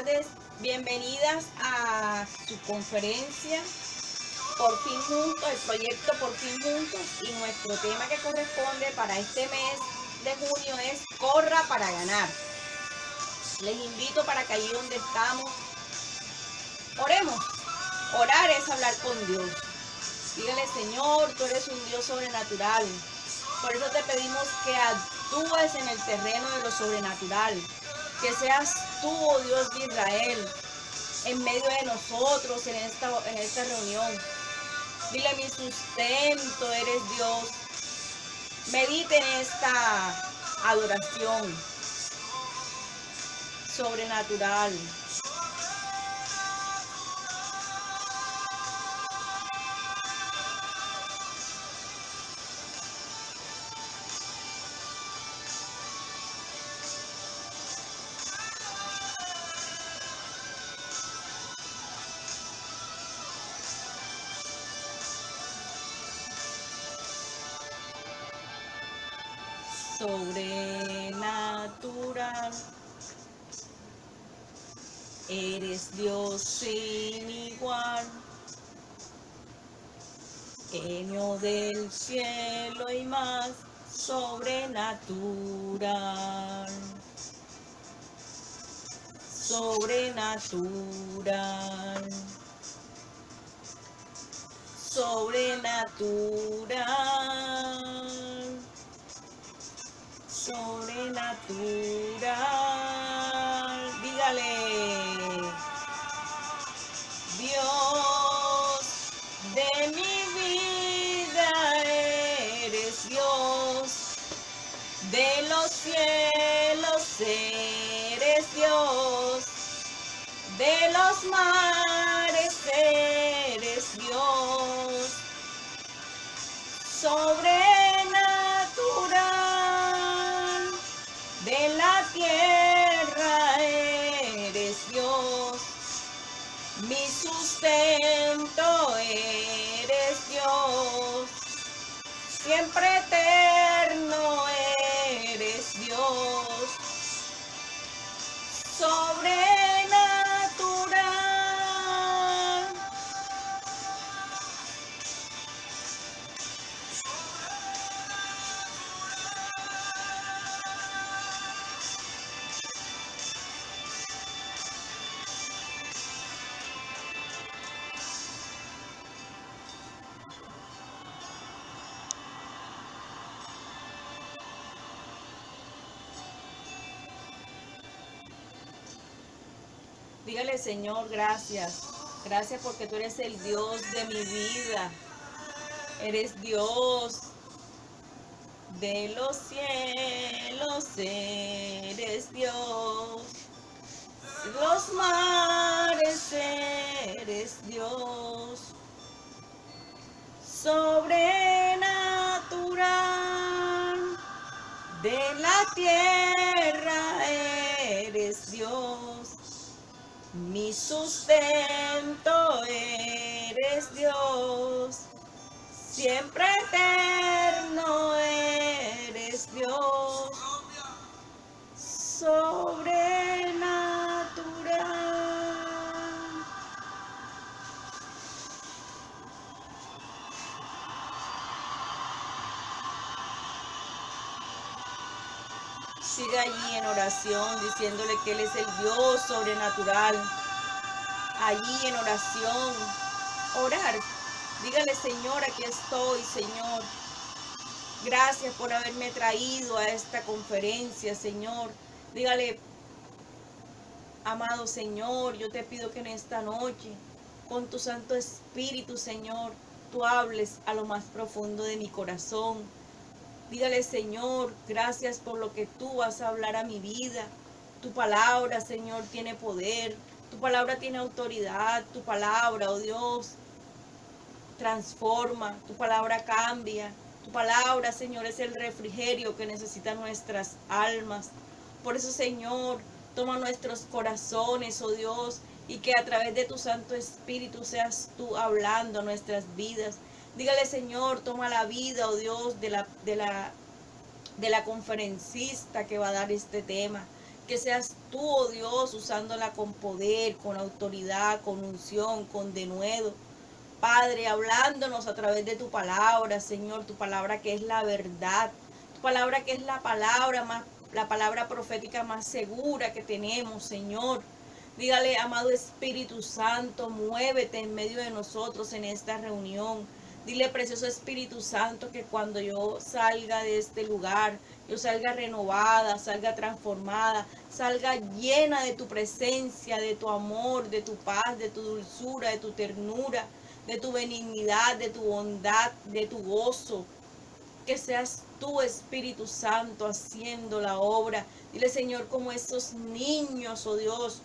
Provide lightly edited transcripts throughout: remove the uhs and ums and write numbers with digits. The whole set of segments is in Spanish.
tardes, bienvenidas a su conferencia Por fin Juntos, el proyecto Por fin Juntos, y nuestro tema que corresponde para este mes de junio es Corra para ganar. Les invito para que allí donde estamos, oremos. Orar es hablar con Dios. Dígale, Señor, tú eres un Dios sobrenatural. Por eso te pedimos que actúes en el terreno de lo sobrenatural. Que seas tú, oh Dios de Israel, en medio de nosotros en esta reunión. Dile, mi sustento eres Dios. Medite en esta adoración sobrenatural. Sobrenatural, eres Dios sin igual, genio del cielo y más, sobrenatural, sobrenatural, sobrenatural, sobrenatural. Dígale, Dios de mi vida, eres Dios de los cielos, eres Dios de los mares, eres Dios sobrenatural, de la tierra eres Dios, mi sustento eres Dios, siempre eterno eres Dios, sobrenatural. Dígale, Señor, gracias. Gracias porque tú eres el Dios de mi vida. Eres Dios de los cielos, eres Dios. Los mares, eres Dios. Sobrenatural, de la tierra eres Dios. Mi sustento eres Dios, siempre eterno eres Dios, sobrenatural. Siga allí en oración diciéndole que Él es el Dios sobrenatural. Allí en oración, orar. Dígale, Señor, aquí estoy, Señor. Gracias por haberme traído a esta conferencia, Señor. Dígale, amado Señor, yo te pido que en esta noche, con tu Santo Espíritu, Señor, tú hables a lo más profundo de mi corazón. Dígale, Señor, gracias por lo que tú vas a hablar a mi vida. Tu palabra, Señor, tiene poder. Tu palabra tiene autoridad. Tu palabra, oh Dios, transforma. Tu palabra cambia. Tu palabra, Señor, es el refrigerio que necesitan nuestras almas. Por eso, Señor, toma nuestros corazones, oh Dios, y que a través de tu Santo Espíritu seas tú hablando a nuestras vidas. Dígale, Señor, toma la vida, oh Dios, de la conferencista que va a dar este tema. Que seas tú, oh Dios, usándola con poder, con autoridad, con unción, con denuedo. Padre, hablándonos a través de tu palabra, Señor, tu palabra que es la verdad, tu palabra que es la palabra profética más segura que tenemos, Señor. Dígale, amado Espíritu Santo, muévete en medio de nosotros en esta reunión. Dile, precioso Espíritu Santo, que cuando yo salga de este lugar, yo salga renovada, salga transformada, salga llena de tu presencia, de tu amor, de tu paz, de tu dulzura, de tu ternura, de tu benignidad, de tu bondad, de tu gozo. Que seas tú, Espíritu Santo, haciendo la obra. Dile, Señor, como esos niños, oh Dios,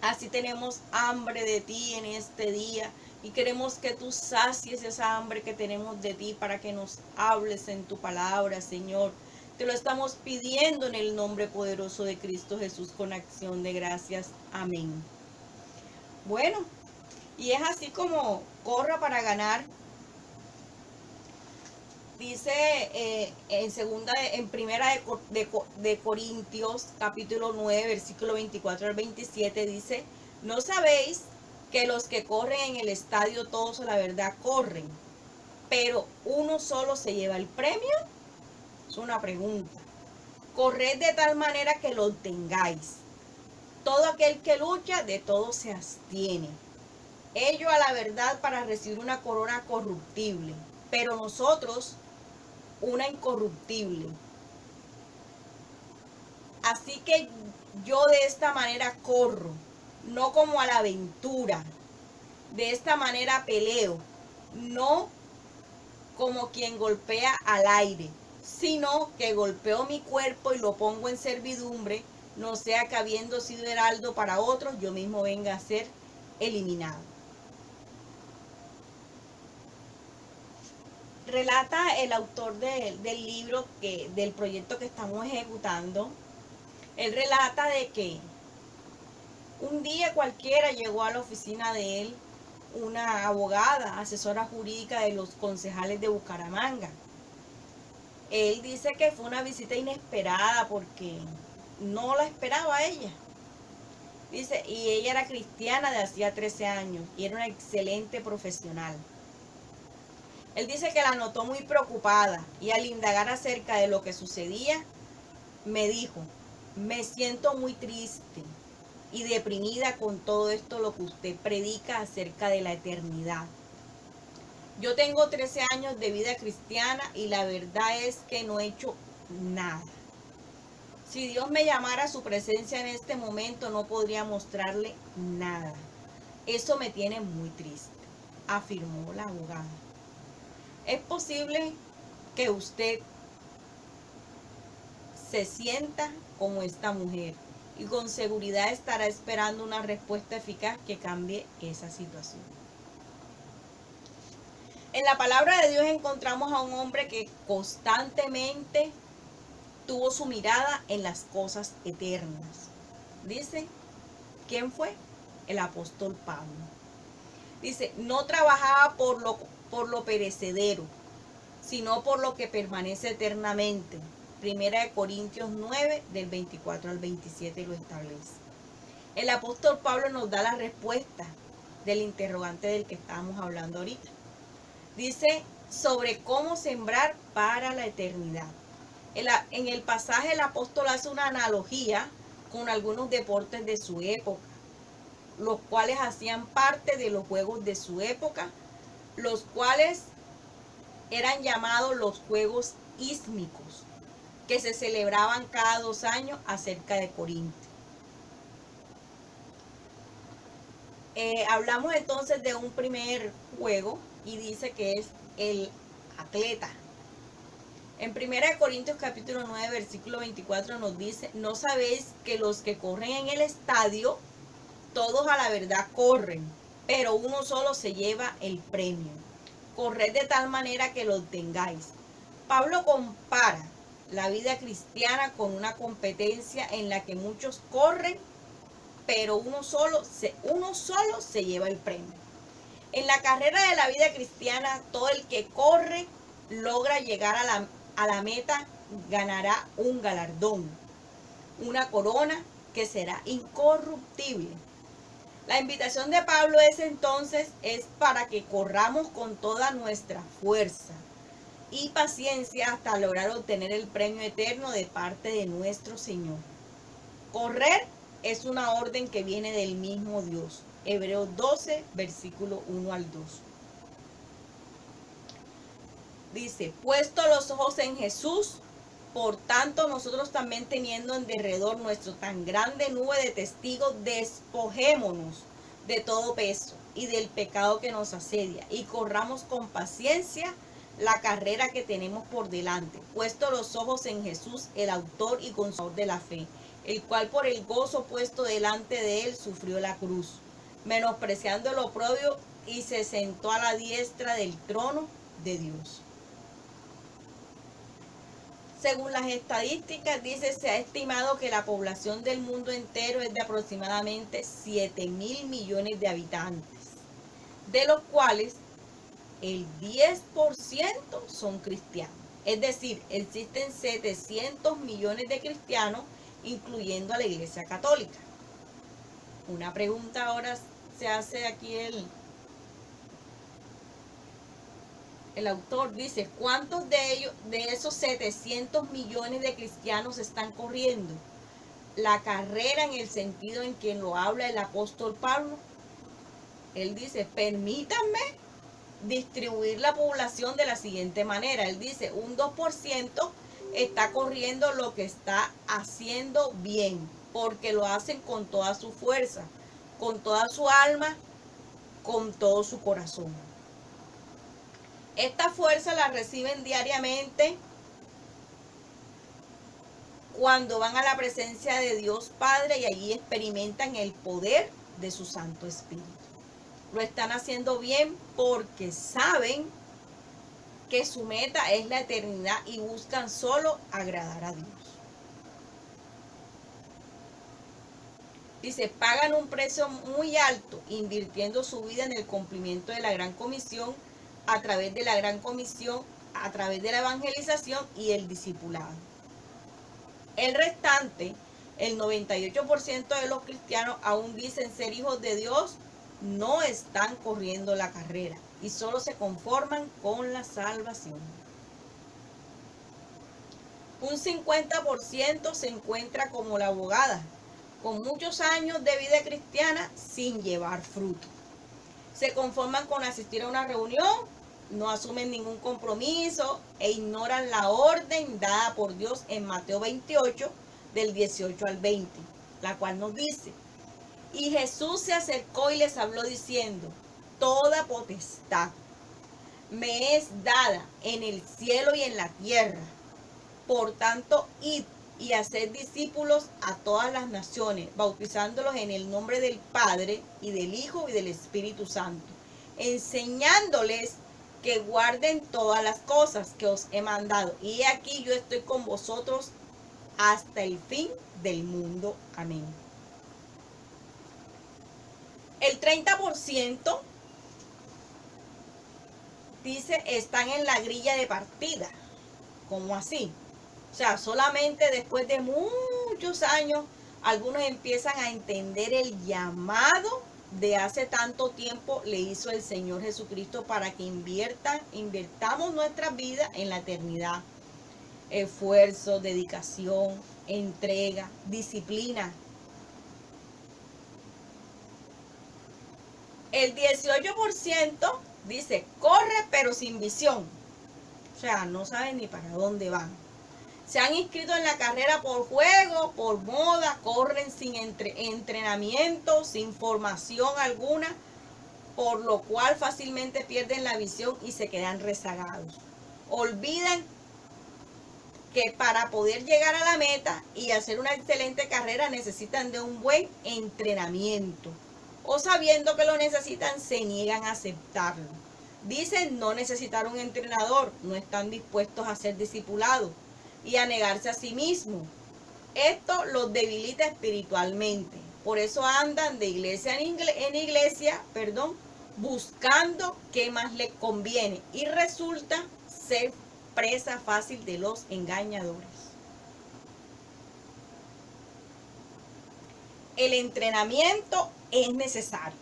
así tenemos hambre de ti en este día y queremos que tú sacies esa hambre que tenemos de ti para que nos hables en tu palabra, Señor. Te lo estamos pidiendo en el nombre poderoso de Cristo Jesús con acción de gracias. Amén. Bueno, y es así como corra para ganar. Dice en primera de Corintios capítulo 9 versículo 24 al 27 dice: ¿no sabéis que los que corren en el estadio todos a la verdad corren, pero uno solo se lleva el premio? Es una pregunta. Corred de tal manera que lo obtengáis. Todo aquel que lucha, de todo se abstiene. Ello a la verdad para recibir una corona corruptible, pero nosotros una incorruptible. Así que yo de esta manera corro, no como a la aventura. De esta manera peleo, no como quien golpea al aire, sino que golpeo mi cuerpo y lo pongo en servidumbre, no sea que habiendo sido heraldo para otros, yo mismo venga a ser eliminado. Relata el autor del libro, del proyecto que estamos ejecutando. Él relata de que un día cualquiera llegó a la oficina de él una abogada, asesora jurídica de los concejales de Bucaramanga. Él dice que fue una visita inesperada porque no la esperaba ella. Dice, y ella era cristiana de hacía 13 años y era una excelente profesional. Él dice que la notó muy preocupada y al indagar acerca de lo que sucedía, me dijo: me siento muy triste y deprimida con todo esto lo que usted predica acerca de la eternidad. Yo tengo 13 años de vida cristiana y la verdad es que no he hecho nada. Si Dios me llamara a su presencia en este momento, no podría mostrarle nada. Eso me tiene muy triste, afirmó la abogada. Es posible que usted se sienta como esta mujer y con seguridad estará esperando una respuesta eficaz que cambie esa situación. En la palabra de Dios encontramos a un hombre que constantemente tuvo su mirada en las cosas eternas. Dice, ¿quién fue? El apóstol Pablo. Dice, no trabajaba por lo perecedero, sino por lo que permanece eternamente. Primera de Corintios 9, del 24 al 27 lo establece. El apóstol Pablo nos da la respuesta del interrogante del que estábamos hablando ahorita. Dice sobre cómo sembrar para la eternidad. En el pasaje el apóstol hace una analogía con algunos deportes de su época, los cuales hacían parte de los juegos de su época, los cuales eran llamados los Juegos Ísmicos, que se celebraban cada 2 años acerca de Corinto. Hablamos entonces de un primer juego y dice que es el atleta. En 1 Corintios capítulo 9 versículo 24 nos dice: ¿no sabéis que los que corren en el estadio, todos a la verdad corren, pero uno solo se lleva el premio? Corred de tal manera que lo obtengáis. Pablo compara la vida cristiana con una competencia en la que muchos corren, pero uno solo se lleva el premio. En la carrera de la vida cristiana, todo el que corre logra llegar a la meta, ganará un galardón. una corona que será incorruptible. La invitación de Pablo es entonces para que corramos con toda nuestra fuerza y paciencia hasta lograr obtener el premio eterno de parte de nuestro Señor. Correr es una orden que viene del mismo Dios. Hebreos 12, versículo 1 al 2. Dice, puesto los ojos en Jesús, por tanto nosotros también teniendo en derredor nuestro tan grande nube de testigos, despojémonos de todo peso y del pecado que nos asedia y corramos con paciencia la carrera que tenemos por delante, puesto los ojos en Jesús, el autor y consumador de la fe, el cual por el gozo puesto delante de él sufrió la cruz, menospreciando el oprobio, y se sentó a la diestra del trono de Dios. Según las estadísticas, se ha estimado que la población del mundo entero es de aproximadamente 7.000 millones de habitantes, de los cuales el 10% son cristianos. Es decir, existen 700 millones de cristianos, incluyendo a la Iglesia Católica. Una pregunta ahora se hace aquí el autor, dice, ¿cuántos de ellos, de esos 700 millones de cristianos están corriendo la carrera en el sentido en que lo habla el apóstol Pablo? Él dice, permítanme distribuir la población de la siguiente manera. Él dice, un 2% está corriendo lo que está haciendo bien, porque lo hacen con toda su fuerza, con toda su alma, con todo su corazón. Esta fuerza la reciben diariamente cuando van a la presencia de Dios Padre y allí experimentan el poder de su Santo Espíritu. Lo están haciendo bien porque saben que su meta es la eternidad y buscan solo agradar a Dios. Dice, pagan un precio muy alto invirtiendo su vida en el cumplimiento de la Gran Comisión, a través de la Gran Comisión, a través de la evangelización y el discipulado. El restante, el 98% de los cristianos aún dicen ser hijos de Dios, no están corriendo la carrera y solo se conforman con la salvación. Un 50% se encuentra como la abogada, con muchos años de vida cristiana sin llevar fruto. Se conforman con asistir a una reunión, no asumen ningún compromiso e ignoran la orden dada por Dios en Mateo 28, del 18 al 20, la cual nos dice, y Jesús se acercó y les habló diciendo, toda potestad me es dada en el cielo y en la tierra. Por tanto, id y haced discípulos a todas las naciones, bautizándolos en el nombre del Padre y del Hijo y del Espíritu Santo, enseñándoles que guarden todas las cosas que os he mandado. Y aquí yo estoy con vosotros hasta el fin del mundo. Amén. El 30% dice están en la grilla de partida. ¿Cómo así? O sea, solamente después de muchos años, algunos empiezan a entender el llamado de hace tanto tiempo le hizo el Señor Jesucristo para que invirtamos nuestras vidas en la eternidad. Esfuerzo, dedicación, entrega, disciplina. El 18% dice, corre pero sin visión. O sea, no saben ni para dónde van. Se han inscrito en la carrera por juego, por moda, corren sin entrenamiento, sin formación alguna, por lo cual fácilmente pierden la visión y se quedan rezagados. Olvidan que para poder llegar a la meta y hacer una excelente carrera necesitan de un buen entrenamiento. O sabiendo que lo necesitan, se niegan a aceptarlo. Dicen no necesitar un entrenador, no están dispuestos a ser discipulados y a negarse a sí mismos. Esto los debilita espiritualmente. Por eso andan de iglesia en iglesia, buscando qué más les conviene y resulta ser presa fácil de los engañadores. el entrenamiento es necesario.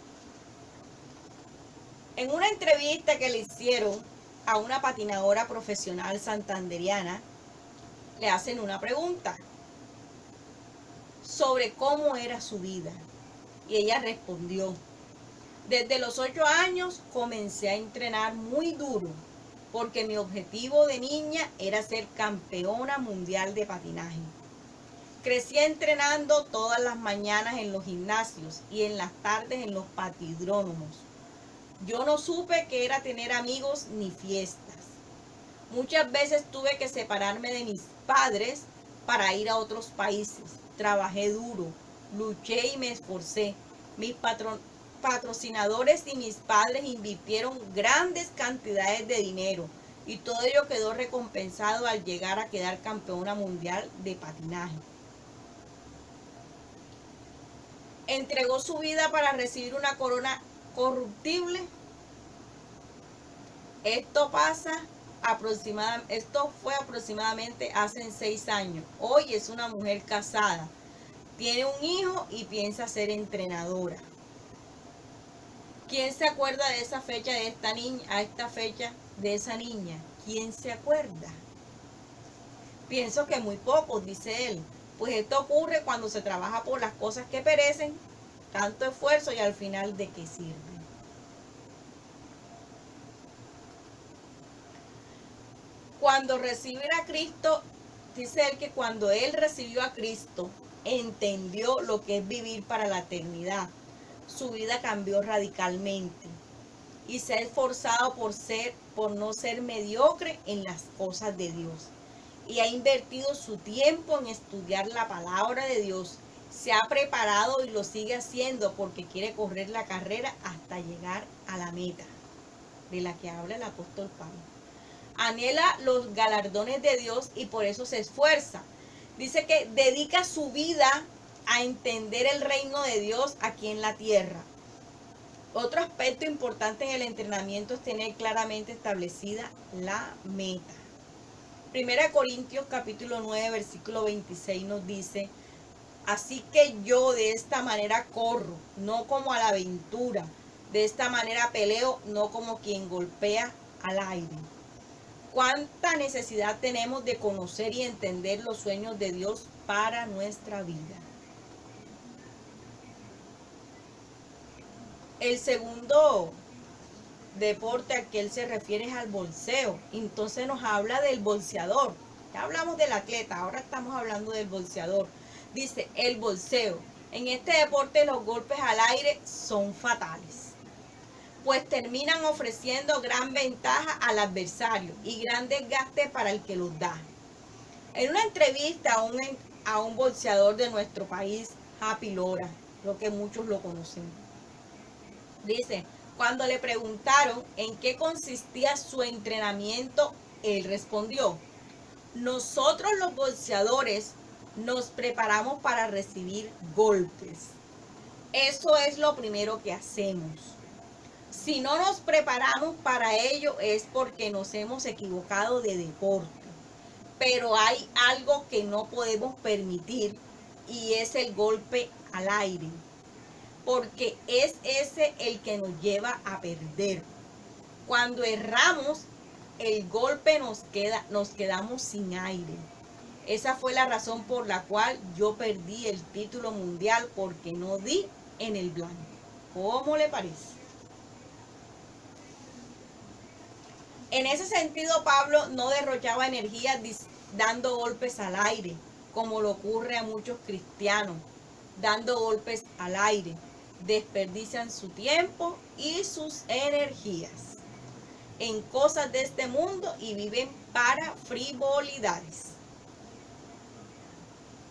En una entrevista que le hicieron a una patinadora profesional santanderiana, le hacen una pregunta sobre cómo era su vida. Y ella respondió: desde los 8 años comencé a entrenar muy duro, porque mi objetivo de niña era ser campeona mundial de patinaje. Crecí entrenando todas las mañanas en los gimnasios y en las tardes en los patidrónomos. Yo no supe qué era tener amigos ni fiestas. Muchas veces tuve que separarme de mis padres para ir a otros países. Trabajé duro, luché y me esforcé. Mis patrocinadores y mis padres invirtieron grandes cantidades de dinero y todo ello quedó recompensado al llegar a quedar campeona mundial de patinaje. Entregó su vida para recibir una corona corruptible. Esto fue aproximadamente hace 6 años. Hoy es una mujer casada, tiene un hijo y piensa ser entrenadora. ¿Quién se acuerda de esa fecha de esta niña, a esta fecha de esa niña? ¿Quién se acuerda? Pienso que muy pocos, dice él. Pues esto ocurre cuando se trabaja por las cosas que perecen, tanto esfuerzo y al final ¿de qué sirve? Cuando recibir a Cristo, dice él que cuando él recibió a Cristo, entendió lo que es vivir para la eternidad. Su vida cambió radicalmente y se ha esforzado por no ser mediocre en las cosas de Dios. Y ha invertido su tiempo en estudiar la palabra de Dios. Se ha preparado y lo sigue haciendo porque quiere correr la carrera hasta llegar a la meta, de la que habla el apóstol Pablo. Anhela los galardones de Dios y por eso se esfuerza. Dice que dedica su vida a entender el reino de Dios aquí en la tierra. Otro aspecto importante en el entrenamiento es tener claramente establecida la meta. 1 Corintios capítulo 9, versículo 26 nos dice: así que yo de esta manera corro, no como a la aventura. De esta manera peleo, no como quien golpea al aire. ¿Cuánta necesidad tenemos de conocer y entender los sueños de Dios para nuestra vida? El segundo deporte al que él se refiere es al bolseo. Entonces nos habla del bolseador. Ya hablamos del atleta, ahora estamos hablando del bolseador. Dice, el bolseo. En este deporte los golpes al aire son fatales, pues terminan ofreciendo gran ventaja al adversario y gran desgaste para el que los da. En una entrevista a un bolseador de nuestro país, Happy Lora, creo que muchos lo conocen, dice, cuando le preguntaron en qué consistía su entrenamiento, él respondió: nosotros los bolseadores nos preparamos para recibir golpes. Eso es lo primero que hacemos. Si no nos preparamos para ello es porque nos hemos equivocado de deporte. Pero hay algo que no podemos permitir y es el golpe al aire, porque es ese el que nos lleva a perder. Cuando erramos el golpe nos quedamos sin aire. Esa fue la razón por la cual yo perdí el título mundial, porque no di en el blanco. ¿Cómo le parece? En ese sentido, Pablo no derrochaba energía dando golpes al aire, como le ocurre a muchos cristianos, dando golpes al aire. Desperdician su tiempo y sus energías en cosas de este mundo y viven para frivolidades.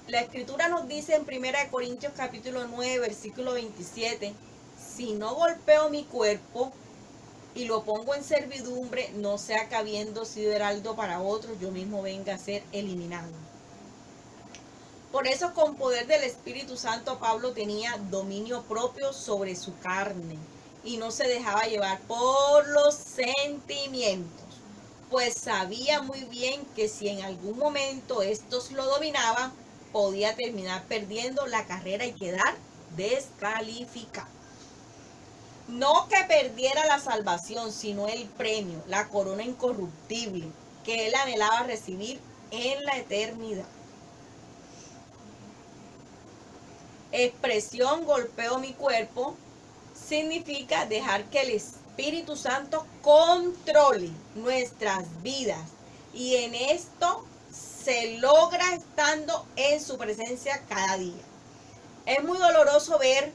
La escritura nos dice en 1 Corintios capítulo 9, versículo 27, si no golpeo mi cuerpo y lo pongo en servidumbre, no sea que habiendo sido heraldo para otros, yo mismo venga a ser eliminado. Por eso, con poder del Espíritu Santo, Pablo tenía dominio propio sobre su carne y no se dejaba llevar por los sentimientos, pues sabía muy bien que si en algún momento estos lo dominaban, podía terminar perdiendo la carrera y quedar descalificado. No que perdiera la salvación, sino el premio, la corona incorruptible que él anhelaba recibir en la eternidad. Expresión golpeo mi cuerpo significa dejar que el Espíritu Santo controle nuestras vidas, y en esto se logra estando en su presencia cada día. Es muy doloroso ver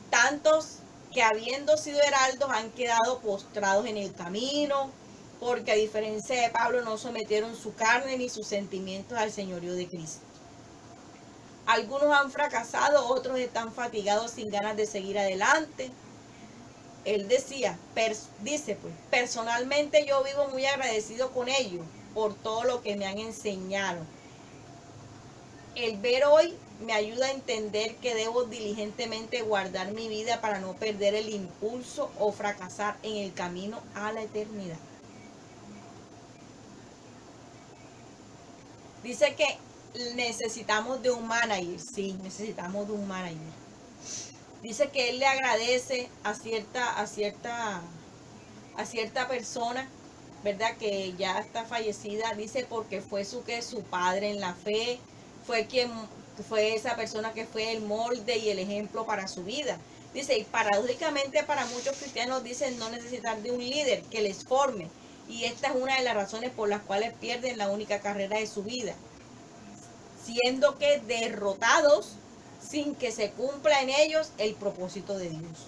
tantos que, habiendo sido heraldos, han quedado postrados en el camino, porque a diferencia de Pablo no sometieron su carne ni sus sentimientos al señorío de Cristo. Algunos han fracasado, otros están fatigados sin ganas de seguir adelante. Él dice, personalmente yo vivo muy agradecido con ellos por todo lo que me han enseñado. El ver hoy me ayuda a entender que debo diligentemente guardar mi vida para no perder el impulso o fracasar en el camino a la eternidad. Dice que necesitamos de un manager, sí, necesitamos de un manager. Dice que él le agradece a cierta persona, ¿verdad? Que ya está fallecida, dice, porque fue su padre en la fe, fue esa persona que fue el molde y el ejemplo para su vida. Dice, y paradójicamente para muchos cristianos dicen no necesitar de un líder que les forme, y esta es una de las razones por las cuales pierden la única carrera de su vida, siendo que derrotados sin que se cumpla en ellos el propósito de Dios.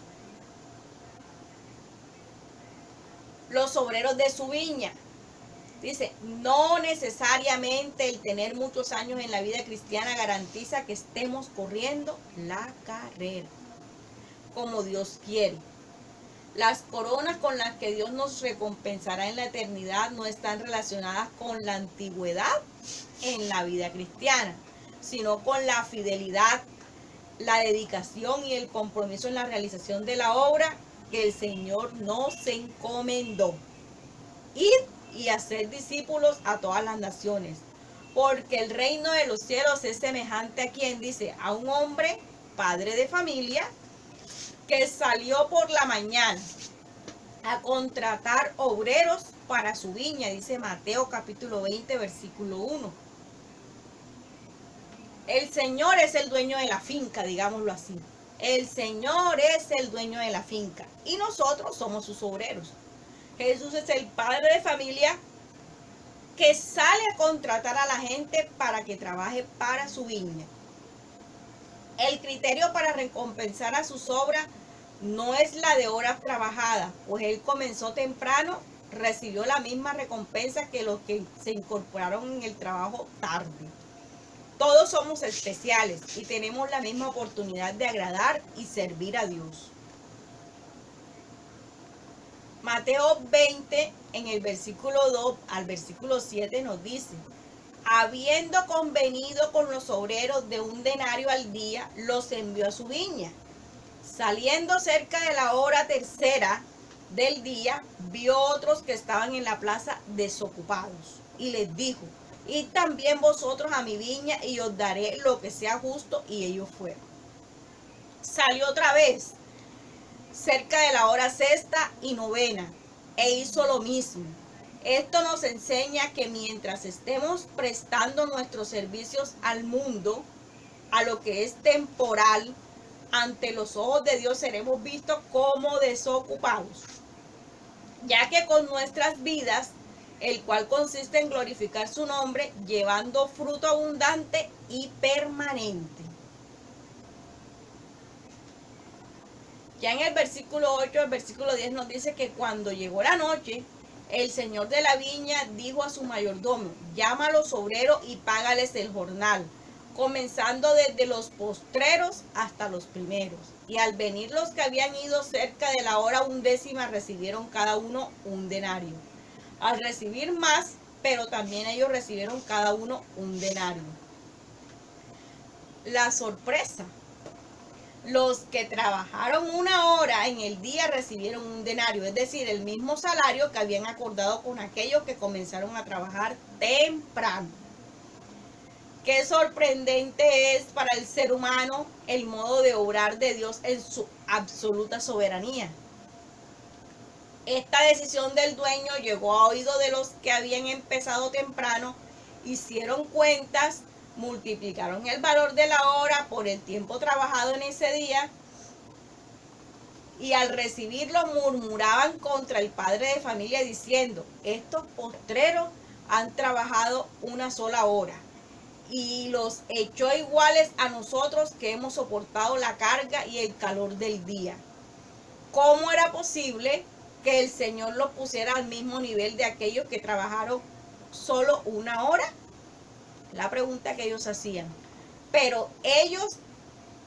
Los obreros de su viña. Dice, no necesariamente el tener muchos años en la vida cristiana garantiza que estemos corriendo la carrera como Dios quiere. Las coronas con las que Dios nos recompensará en la eternidad no están relacionadas con la antigüedad en la vida cristiana, sino con la fidelidad, la dedicación y el compromiso en la realización de la obra que el Señor nos encomendó. Ir y hacer discípulos a todas las naciones, porque el reino de los cielos es semejante a quien, dice, a un hombre, padre de familia, que salió por la mañana a contratar obreros para su viña, dice Mateo capítulo 20, versículo 1. El Señor es el dueño de la finca, digámoslo así. El Señor es el dueño de la finca y nosotros somos sus obreros. Jesús es el padre de familia que sale a contratar a la gente para que trabaje para su viña. El criterio para recompensar a sus obras no es la de horas trabajadas, pues él comenzó temprano, recibió la misma recompensa que los que se incorporaron en el trabajo tarde. Todos somos especiales y tenemos la misma oportunidad de agradar y servir a Dios. Mateo 20, en el versículo 2 al versículo 7 nos dice, habiendo convenido con los obreros de un denario al día, los envió a su viña. Saliendo cerca de la hora tercera del día, vio otros que estaban en la plaza desocupados y les dijo, id también vosotros a mi viña y os daré lo que sea justo, y ellos fueron. Salió otra vez cerca de la hora sexta y novena e hizo lo mismo. Esto nos enseña que mientras estemos prestando nuestros servicios al mundo, a lo que es temporal, ante los ojos de Dios seremos vistos como desocupados, ya que con nuestras vidas, el cual consiste en glorificar su nombre, llevando fruto abundante y permanente. Ya en el versículo 8, el versículo 10 nos dice que cuando llegó la noche, el señor de la viña dijo a su mayordomo, llama a los obreros y págales el jornal, comenzando desde los postreros hasta los primeros. Y al venir los que habían ido cerca de la hora 11, recibieron cada uno un denario. Al recibir más, pero también ellos recibieron cada uno un denario. La sorpresa. Los que trabajaron una hora en el día recibieron un denario, es decir, el mismo salario que habían acordado con aquellos que comenzaron a trabajar temprano. Qué sorprendente es para el ser humano el modo de obrar de Dios en su absoluta soberanía. Esta decisión del dueño llegó a oído de los que habían empezado temprano, hicieron cuentas, multiplicaron el valor de la hora por el tiempo trabajado en ese día y al recibirlo murmuraban contra el padre de familia diciendo: estos postreros han trabajado una sola hora y los echó iguales a nosotros que hemos soportado la carga y el calor del día. ¿Cómo era posible que el Señor los pusiera al mismo nivel de aquellos que trabajaron solo una hora? La pregunta que ellos hacían. Pero ellos,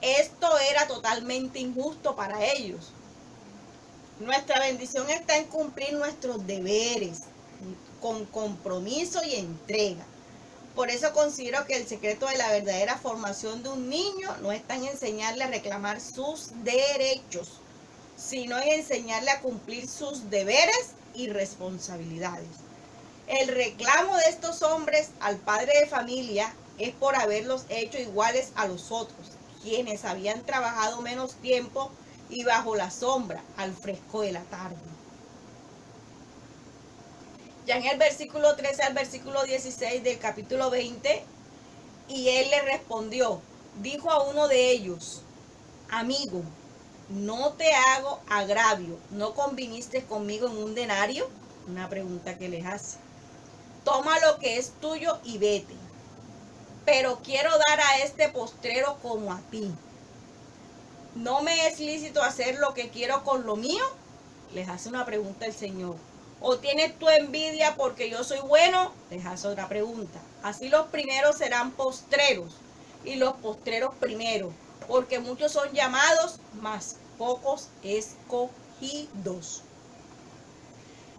esto era totalmente injusto para ellos. Nuestra bendición está en cumplir nuestros deberes con compromiso y entrega. Por eso considero que el secreto de la verdadera formación de un niño no está en enseñarle a reclamar sus derechos, sino en enseñarle a cumplir sus deberes y responsabilidades. El reclamo de estos hombres al padre de familia es por haberlos hecho iguales a los otros, quienes habían trabajado menos tiempo y bajo la sombra, al fresco de la tarde. Ya en el versículo 13 al versículo 16 del capítulo 20, y él le respondió, dijo a uno de ellos: amigo, no te hago agravio, ¿no conviniste conmigo en un denario? Una pregunta que les hace. Toma lo que es tuyo y vete. Pero quiero dar a este postrero como a ti. ¿No me es lícito hacer lo que quiero con lo mío? Les hace una pregunta el Señor. ¿O tienes tu envidia porque yo soy bueno? Les hace otra pregunta. Así los primeros serán postreros y los postreros primeros, porque muchos son llamados, mas pocos escogidos.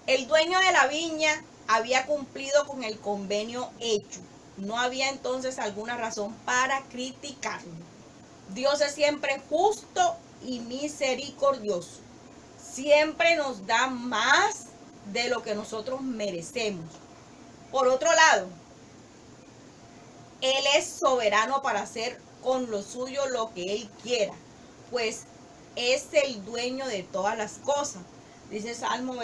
El dueño de la viña había cumplido con el convenio hecho. No había entonces alguna razón para criticarlo. Dios es siempre justo y misericordioso. Siempre nos da más de lo que nosotros merecemos. Por otro lado, Él es soberano para hacer con lo suyo lo que Él quiera, pues es el dueño de todas las cosas. Dice Salmo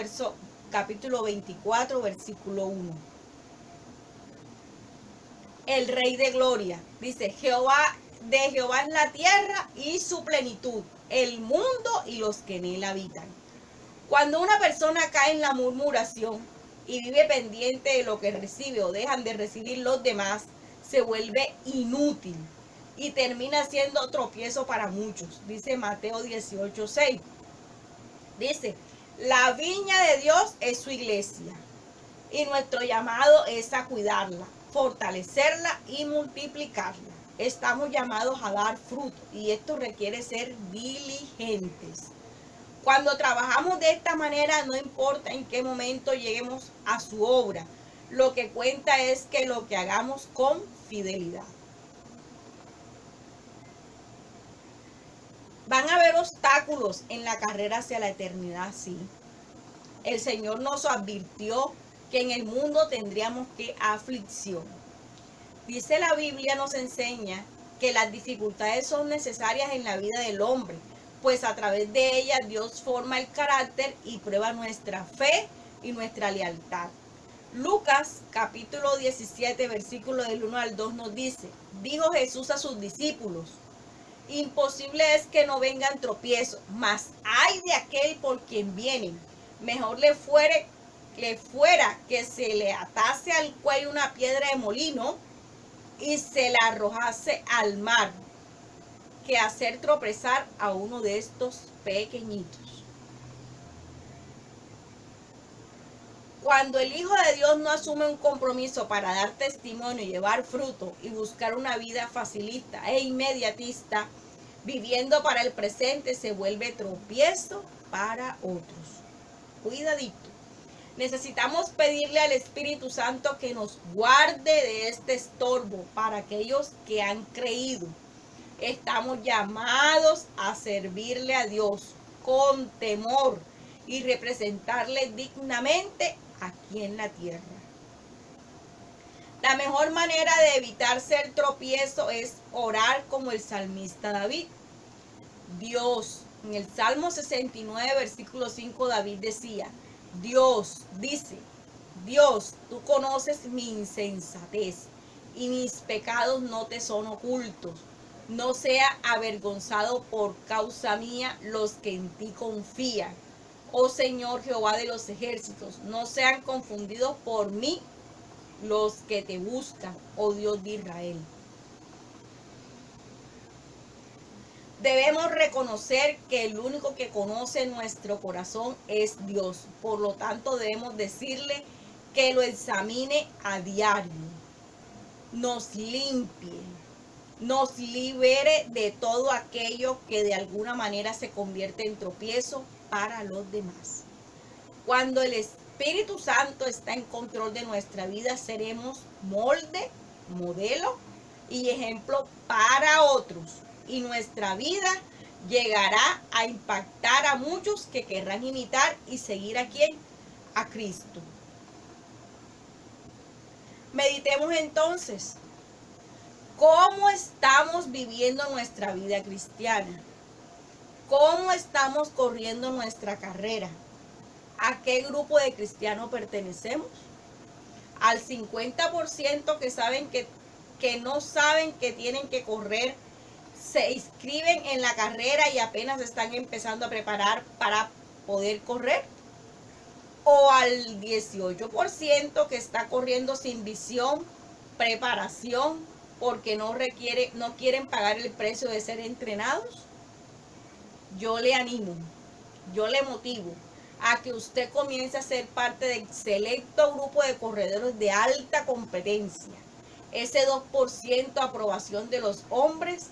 capítulo 24, versículo 1. El Rey de Gloria. Dice, de Jehová es la tierra y su plenitud, el mundo y los que en él habitan. Cuando una persona cae en la murmuración y vive pendiente de lo que recibe o dejan de recibir los demás, se vuelve inútil y termina siendo tropiezo para muchos. Dice Mateo 18:6. Dice, la viña de Dios es su iglesia y nuestro llamado es a cuidarla, fortalecerla y multiplicarla. Estamos llamados a dar fruto y esto requiere ser diligentes. Cuando trabajamos de esta manera, no importa en qué momento lleguemos a su obra, lo que cuenta es que lo que hagamos con fidelidad. Van a haber obstáculos en la carrera hacia la eternidad, sí. El Señor nos advirtió que en el mundo tendríamos que aflicción. Dice la Biblia, nos enseña que las dificultades son necesarias en la vida del hombre, pues a través de ellas Dios forma el carácter y prueba nuestra fe y nuestra lealtad. Lucas capítulo 17, versículo del 1 al 2 nos dice, dijo Jesús a sus discípulos, imposible es que no vengan tropiezos, mas ay de aquel por quien vienen. Mejor le fuera que se le atase al cuello una piedra de molino y se la arrojase al mar, que hacer tropezar a uno de estos pequeñitos. Cuando el Hijo de Dios no asume un compromiso para dar testimonio y llevar fruto y buscar una vida facilista e inmediatista, viviendo para el presente, se vuelve tropiezo para otros. Cuidadito. Necesitamos pedirle al Espíritu Santo que nos guarde de este estorbo para aquellos que han creído. Estamos llamados a servirle a Dios con temor y representarle dignamente aquí en la tierra. La mejor manera de evitar ser tropiezo es orar como el salmista David. Dios, en el Salmo 69, versículo 5, David decía, Dios, dice, Dios, tú conoces mi insensatez y mis pecados no te son ocultos. No sea avergonzado por causa mía los que en ti confían. Oh Señor Jehová de los ejércitos, no sean confundidos por mí los que te buscan, oh Dios de Israel. Debemos reconocer que el único que conoce nuestro corazón es Dios. Por lo tanto, debemos decirle que lo examine a diario, nos limpie, nos libere de todo aquello que de alguna manera se convierte en tropiezo para los demás. Cuando el Espíritu Santo está en control de nuestra vida, seremos molde, modelo y ejemplo para otros. Y nuestra vida llegará a impactar a muchos que querrán imitar y seguir a quién, a Cristo. Meditemos entonces, ¿cómo estamos viviendo nuestra vida cristiana? ¿Cómo estamos corriendo nuestra carrera? ¿A qué grupo de cristianos pertenecemos? Al 50% que saben que no saben que tienen que correr, se inscriben en la carrera y apenas están empezando a preparar para poder correr. O al 18% que está corriendo sin visión, preparación, porque no quieren pagar el precio de ser entrenados. Yo le animo, yo le motivo a que usted comience a ser parte del selecto grupo de corredores de alta competencia. Ese 2% aprobación de los hombres,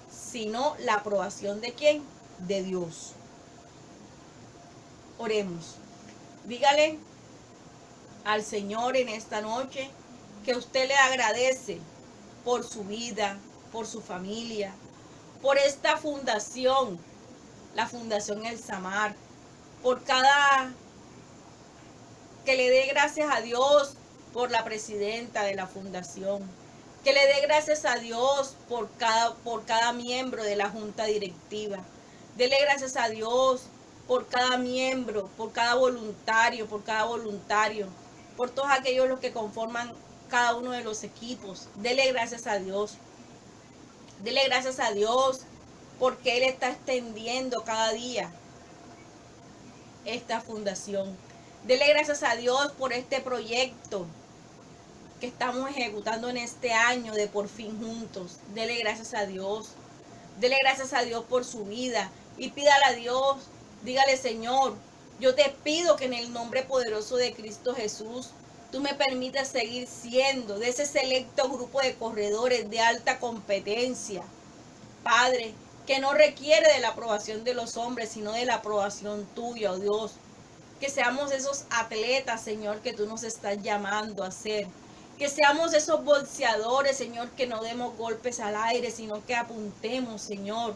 sino la aprobación de ¿quién? De Dios. Oremos. Dígale al Señor en esta noche que usted le agradece por su vida, por su familia, por esta fundación, la Fundación El Samar, por que le dé gracias a Dios por la presidenta de la fundación, que le dé gracias a Dios por cada miembro de la junta directiva. Dele gracias a Dios por cada miembro, por cada voluntario, por todos aquellos los que conforman cada uno de los equipos. Dele gracias a Dios. Dele gracias a Dios porque Él está extendiendo cada día esta fundación. Dele gracias a Dios por este proyecto que estamos ejecutando en este año de Por Fin Juntos. Dele gracias a Dios. Dele gracias a Dios por su vida y pídale a Dios, dígale: Señor, yo te pido que en el nombre poderoso de Cristo Jesús tú me permitas seguir siendo de ese selecto grupo de corredores de alta competencia, Padre, que no requiere de la aprobación de los hombres, sino de la aprobación tuya, oh Dios. Que seamos esos atletas, Señor, que tú nos estás llamando a ser. Que seamos esos boxeadores, Señor, que no demos golpes al aire, sino que apuntemos, Señor,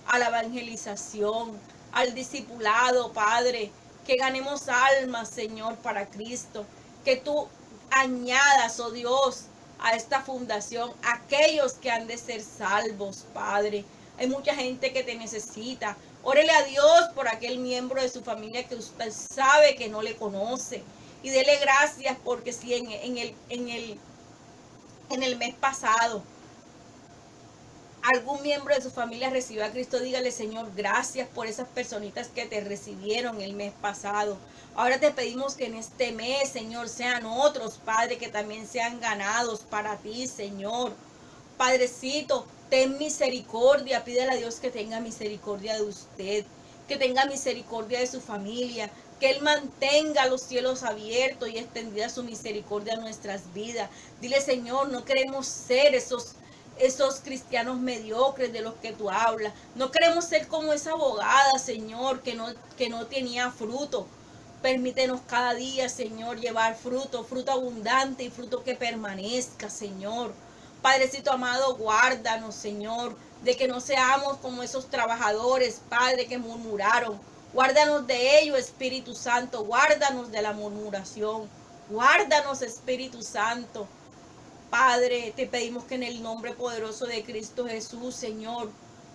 a la evangelización, al discipulado, Padre. Que ganemos almas, Señor, para Cristo. Que tú añadas, oh Dios, a esta fundación aquellos que han de ser salvos, Padre. Hay mucha gente que te necesita. Órele a Dios por aquel miembro de su familia que usted sabe que no le conoce. Y dele gracias porque si en el mes pasado algún miembro de su familia recibió a Cristo, dígale: Señor, gracias por esas personitas que te recibieron el mes pasado. Ahora te pedimos que en este mes, Señor, sean otros, Padre, que también sean ganados para ti, Señor. Padrecito, ten misericordia, pídele a Dios que tenga misericordia de usted, que tenga misericordia de su familia, que Él mantenga los cielos abiertos y extendida su misericordia a nuestras vidas. Dile: Señor, no queremos ser esos cristianos mediocres de los que tú hablas. No queremos ser como esa abogada, Señor, que no tenía fruto. Permítenos cada día, Señor, llevar fruto abundante y fruto que permanezca, Señor. Padrecito amado, guárdanos, Señor, de que no seamos como esos trabajadores, Padre, que murmuraron. Guárdanos de ello, Espíritu Santo, guárdanos de la murmuración. Guárdanos, Espíritu Santo. Padre, te pedimos que en el nombre poderoso de Cristo Jesús, Señor,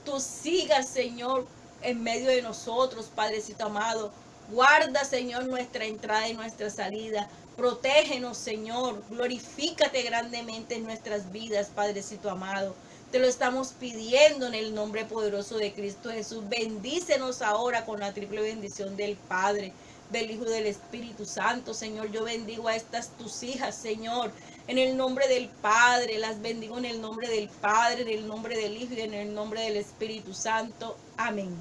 tú sigas, Señor, en medio de nosotros, Padrecito amado. Guarda, Señor, nuestra entrada y nuestra salida. Protégenos, Señor. Glorifícate grandemente en nuestras vidas, Padrecito amado. Te lo estamos pidiendo en el nombre poderoso de Cristo Jesús. Bendícenos ahora con la triple bendición del Padre, del Hijo y del Espíritu Santo. Señor, yo bendigo a estas tus hijas, Señor, en el nombre del Padre. Las bendigo en el nombre del Padre, en el nombre del Hijo y en el nombre del Espíritu Santo. Amén.